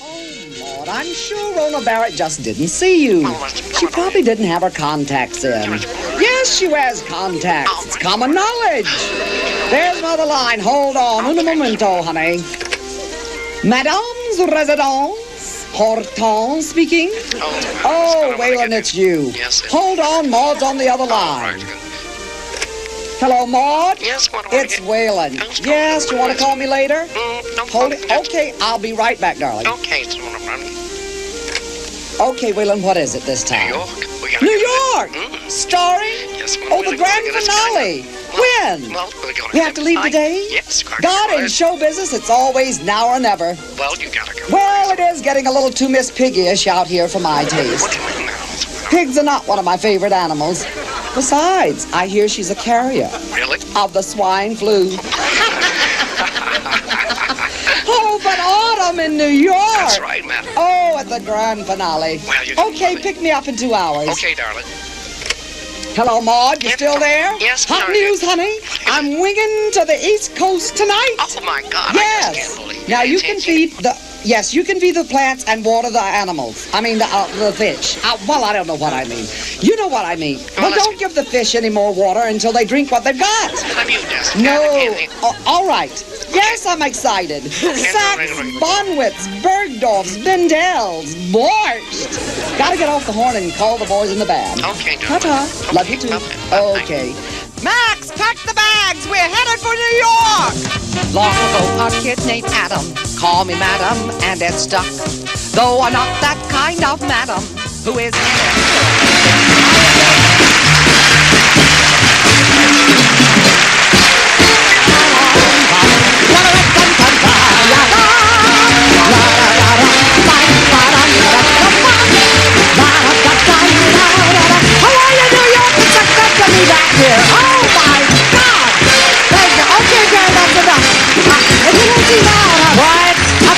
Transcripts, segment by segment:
Oh, Maud, I'm sure Rona Barrett just didn't see you. She probably didn't have her contacts in. Yes, she wears contacts. It's common knowledge. There's another line. Hold on. Un momento, honey. Madame's residence. Hortense speaking. Oh, Waylen, it's you. Yes. Hold on, Maud's on the other line. Hello, Maud? Yes, what It's Waylen. Yes, you want to call me later? No, Hold it. Okay, I'll be right back, darling. Okay, it's one of them. Okay, Waylen, what is it this time? New York. We gotta New get York! it. Starring? Yes, Oh, the grand finale. When? Well, we're gonna We have to leave today? Yes, God, in show business, it's always now or never. Well, you gotta go. Well, it is getting a little too Miss Piggy-ish out here for my taste. What do you mean now? Pigs are not one of my favorite animals. Besides, I hear she's a carrier Really? of the swine flu. Oh, but autumn in New York. That's right, madam. Oh, at the grand finale. Well, you Okay, pick me up in 2 hours. Okay, darling. Hello, Maud. You Yes, still there? yes, Hot darling. news, honey. I'm winging to the East Coast tonight. Oh, my God. I just can't believe it. Now you It's can easy. feed the. Yes, you can feed the plants and water the animals. I mean, the fish. Well, I don't know what I mean. You know what I mean. Well, let's- don't give the fish any more water until they drink what they've got. Have you just No. candy? All right. Yes, I'm excited. Sachs, Bonwitz, Bergdorf's, Bendel's, Borscht. Gotta get off the horn and call the boys in the band. Okay, darling. Ta-ta. Love you too. bye-bye. Okay. Max, pack the bags. We're headed for New York. Long ago, a kid named Adam called me madam, and it stuck. Though I'm not that kind of madam who is.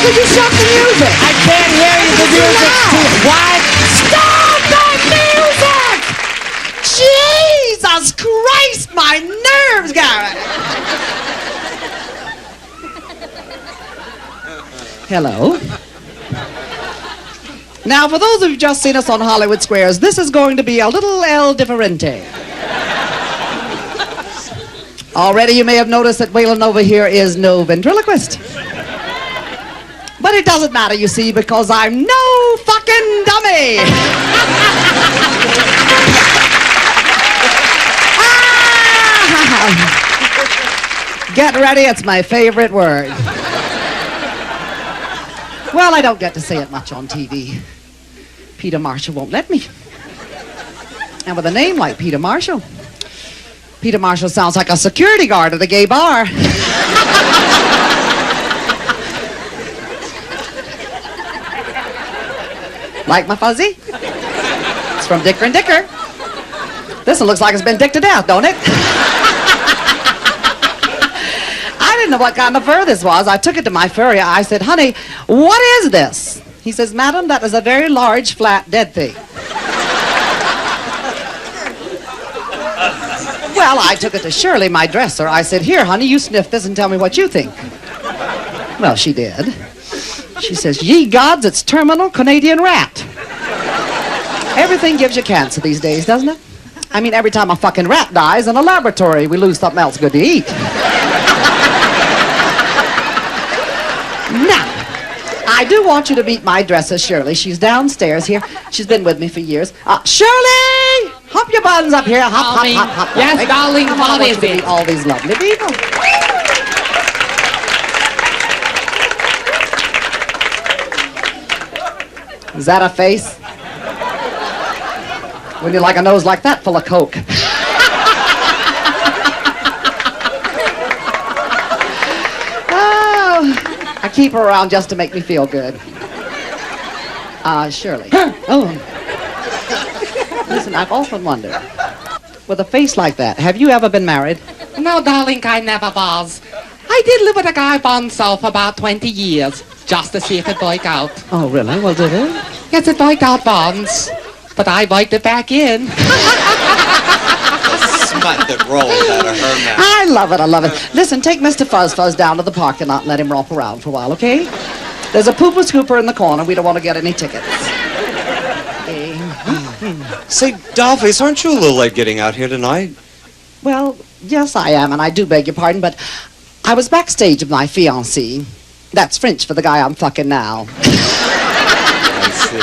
Could you stop the music? I can't hear you. The music's too. What? Stop the music! Jesus Christ, my nerves, Garrett. Hello. Now, for those of you just seen us on Hollywood Squares, this is going to be a little El Differente. Already you may have noticed that Waylen over here is no ventriloquist. But it doesn't matter, you see, because I'm no fucking dummy. Get ready, it's my favorite word. Well, I don't get to say it much on TV. Peter Marshall won't let me. And with a name like Peter Marshall sounds like a security guard at a gay bar. Like my fuzzy? It's from Dicker and Dicker. This one looks like it's been dicked to death, don't it? I didn't know what kind of fur this was. I took it to my furrier. I said, honey, what is this? He says, madam, that is a very large, flat, dead thing. Well, I took it to Shirley, my dresser. I said, here, honey, you sniff this and tell me what you think. Well, she did. She says, ye gods, it's terminal Canadian rat. Everything gives you cancer these days, doesn't it? I mean, every time a fucking rat dies in a laboratory, we lose something else good to eat. Now, I do want you to meet my dresser, Shirley. She's downstairs here. She's been with me for years. Shirley! Hop your buttons up here. Hop, hop, hop, hop. Yes, Hey, darling, come on, I what want is you to it? meet all these lovely people. Is that a face? Wouldn't you like a nose like that full of coke? Oh, I keep her around just to make me feel good. Shirley. Oh. Listen, I've often wondered, with a face like that, have you ever been married? No, darling, I never was. I did live with a guy by himself for about 20 years, just to see if it worked out. Oh, really? Well, did it? Yes, it worked out once, but I worked it back in. Smut that rolled out of her mouth. I love it, I love it. Listen, take Mr. Fuzz Fuzz down to the parking lot and let him romp around for a while, okay? There's a pooper scooper in the corner. We don't want to get any tickets. Say, Dollface, aren't you a little late getting out here tonight? Well, yes, I am, and I do beg your pardon, but I was backstage with my fiancé. That's French for the guy I'm fucking now. I see.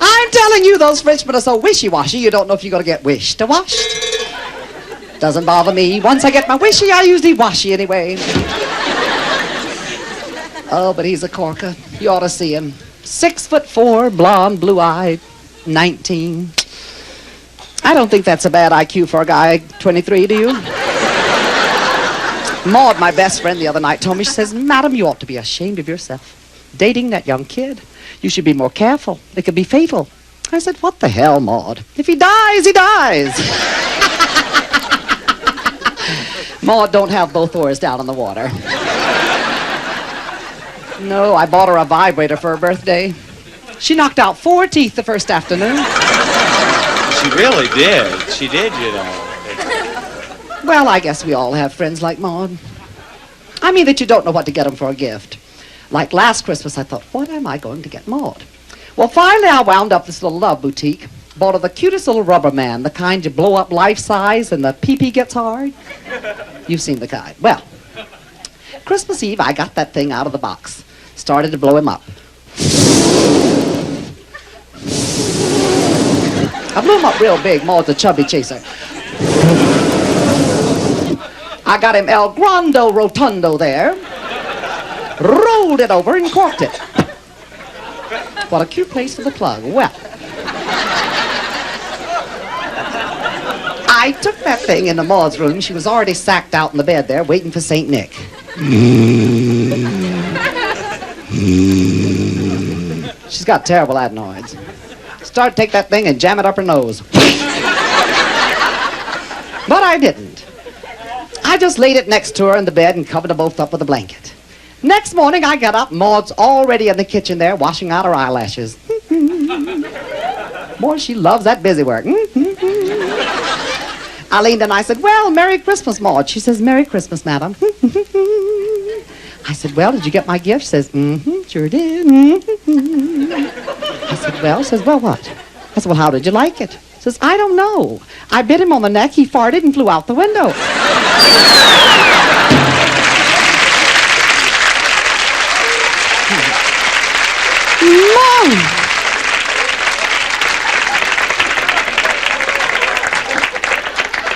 I'm telling you, those Frenchmen are so wishy-washy, you don't know if you're going to get wished or washed. Doesn't bother me. Once I get my wishy, I usually washy anyway. Oh, but he's a corker. You ought to see him. 6'4", blonde, blue-eyed, 19. I don't think that's a bad IQ for a guy 23, do you? Maud, my best friend, the other night told me, she says, Madam, you ought to be ashamed of yourself. Dating that young kid. You should be more careful. It could be fatal. I said, what the hell, Maud? If he dies, he dies. Maud, don't have both oars down in the water. No, I bought her a vibrator for her birthday. She knocked out 4 teeth the first afternoon. She really did. She did, you know. Well, I guess we all have friends like Maud. I mean that you don't know what to get them for a gift. Like last Christmas, I thought, what am I going to get Maud? Well, finally, I wound up this little love boutique. Bought her the cutest little rubber man, the kind you blow up life size and the pee-pee gets hard. You've seen the kind. Well, Christmas Eve, I got that thing out of the box. Started to blow him up. I blew him up real big. Maud's a chubby chaser. I got him El Grande Rotundo there. Rolled it over and corked it. What a cute place for the plug. Well, I took that thing into Maud's room. She was already sacked out in the bed there, waiting for St. Nick. She's got terrible adenoids. Started to take that thing and jam it up her nose. But I didn't. I just laid it next to her in the bed and covered them both up with a blanket. Next morning, I got up. Maud's already in the kitchen there, washing out her eyelashes. Boy, she loves that busy work. I leaned in and I said, well, Merry Christmas, Maud. She says, Merry Christmas, madam. I said, well, did you get my gift? She says, sure did. I said, well, says, well, what? I said, well, how did you like it? Says, I don't know. I bit him on the neck, he farted and flew out the window. Mom!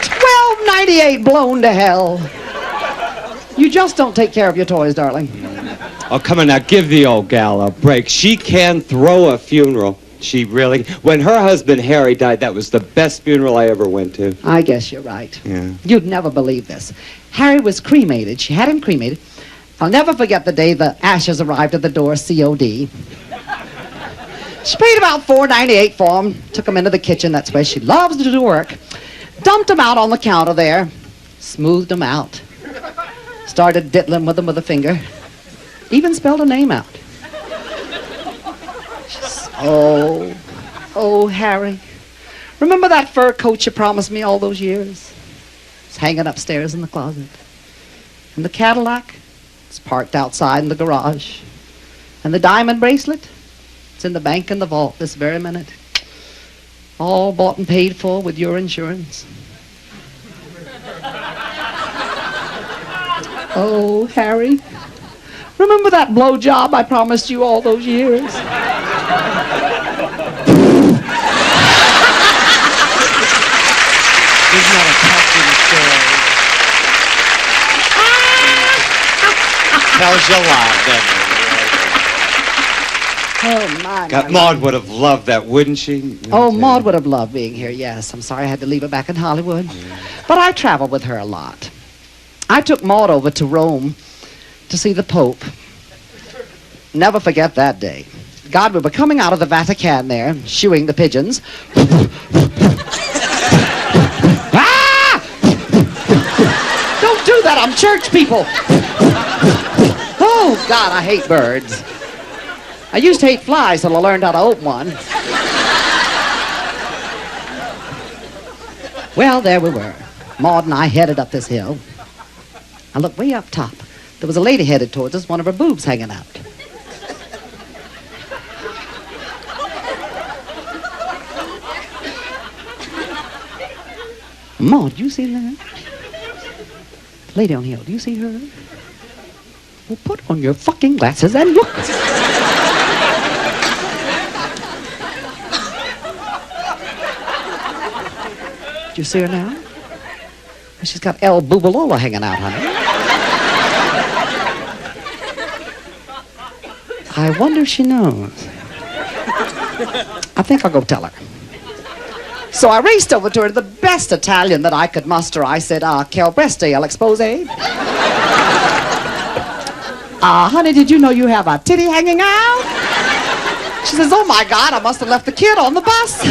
$12.98 blown to hell. You just don't take care of your toys, darling. Oh, come on now, give the old gal a break. She can throw a funeral. She really... When her husband, Harry, died, that was the best funeral I ever went to. I guess you're right. Yeah. You'd never believe this. Harry was cremated. She had him cremated. I'll never forget the day the ashes arrived at the door, COD. She paid about $4.98 for him. Took him into the kitchen. That's where she loves to do work. Dumped him out on the counter there. Smoothed him out. Started diddling with him with a finger. Even spelled a name out. Oh, Harry. Remember that fur coat you promised me all those years? It's hanging upstairs in the closet. And the Cadillac? It's parked outside in the garage. And the diamond bracelet? It's in the bank in the vault this very minute. All bought and paid for with your insurance. Oh, Harry. Remember that blowjob I promised you all those years? Isn't that a touching story? Tells you a lot, doesn't it? Oh, my. God, Maud would have loved that, wouldn't she? Oh, Maud would have loved being here, yes. I'm sorry I had to leave her back in Hollywood. Yeah. But I traveled with her a lot. I took Maud over to Rome to see the Pope. Never forget that day. God, we were coming out of the Vatican there, shooing the pigeons. Ah! Don't do that, I'm church people. Oh, God, I hate birds. I used to hate flies till I learned how to open one. Well, there we were. Maud and I headed up this hill. I looked way up top. There was a lady headed towards us, one of her boobs hanging out. Maud, do you see that? Lady on the hill, do you see her? Well, put on your fucking glasses and look. Do you see her now? She's got El Boobalola hanging out, honey. I wonder if she knows. I think I'll go tell her. So I raced over to her, the best Italian that I could muster. I said, quel preste el expose? Honey, did you know you have a titty hanging out? She says, oh my God, I must have left the kid on the bus.